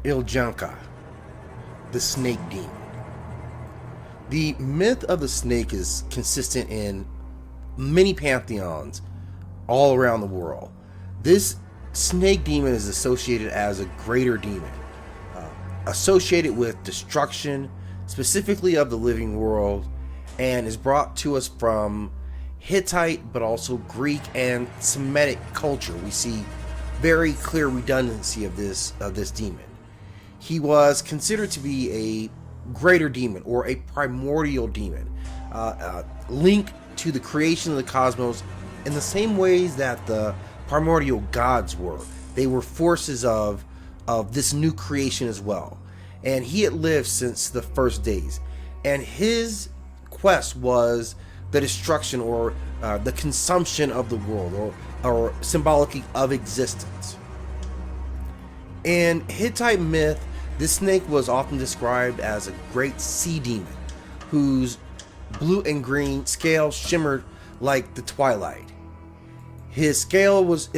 Illujanka, the snake demon. The myth of the snake is consistent in many pantheons all around the world. This snake demon is associated as a greater demon, associated with destruction, specifically of the living world, and is brought to us from Hittite, but also Greek and Semitic culture. We see very clear redundancy of this demon. He was considered to be a greater demon or a primordial demon, linked to the creation of the cosmos in the same ways that the primordial gods were. They were forces of this new creation as well. And he had lived since the first days. And his quest was the destruction or the consumption of the world, or symbolically of existence. In Hittite myth, this snake was often described as a great sea demon whose blue and green scales shimmered like the twilight. His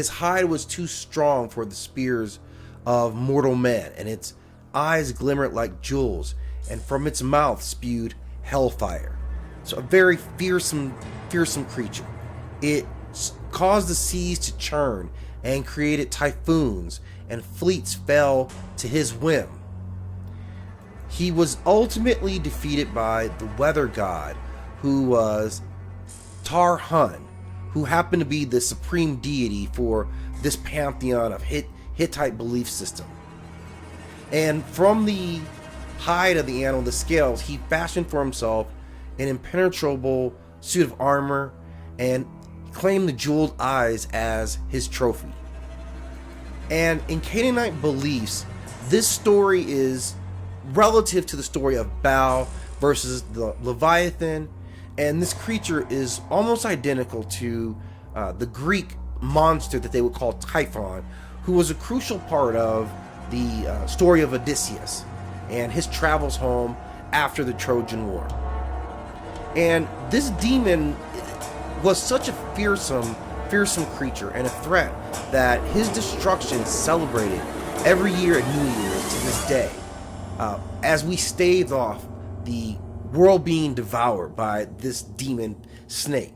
hide was too strong for the spears of mortal men, and its eyes glimmered like jewels, and from its mouth spewed hellfire. So a very fearsome creature. It caused the seas to churn and created typhoons, and fleets fell to his whim. He was ultimately defeated by the weather god, who was Tarhun, who happened to be the supreme deity for this pantheon of Hittite belief system. And from the hide of the animal, the scales, he fashioned for himself an impenetrable suit of armor and claimed the jeweled eyes as his trophy. And in Canaanite beliefs, this story is relative to the story of Baal versus the Leviathan, and this creature is almost identical to the Greek monster that they would call Typhon, who was a crucial part of the story of Odysseus and his travels home after the Trojan War. And this demon was such a fearsome creature and a threat that his destruction is celebrated every year at New Year's to this day, as we stave off the world being devoured by this demon snake.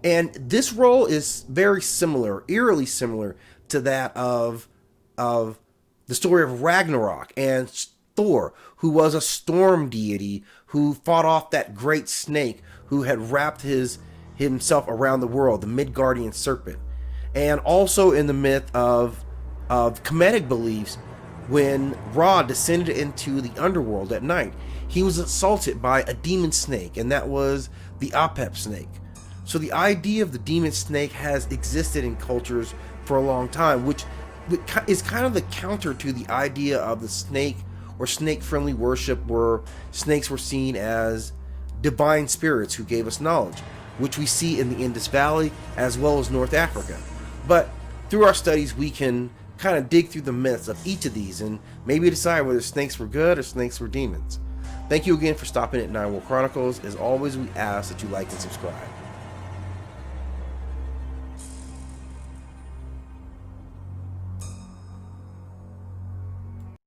And this role is very similar, eerily similar to that of the story of Ragnarok and Thor, who was a storm deity who fought off that great snake who had wrapped himself around the world, the Midgardian serpent. And also in the myth of Kemetic beliefs, when Ra descended into the underworld at night, he was assaulted by a demon snake, and that was the Apep snake. So the idea of the demon snake has existed in cultures for a long time, which is kind of the counter to the idea of the snake or snake-friendly worship, where snakes were seen as divine spirits who gave us knowledge, which we see in the Indus Valley as well as North Africa. But through our studies, we can kind of dig through the myths of each of these and maybe decide whether snakes were good or snakes were demons. Thank you again for stopping at Nine World Chronicles. As always, we ask that you like and subscribe.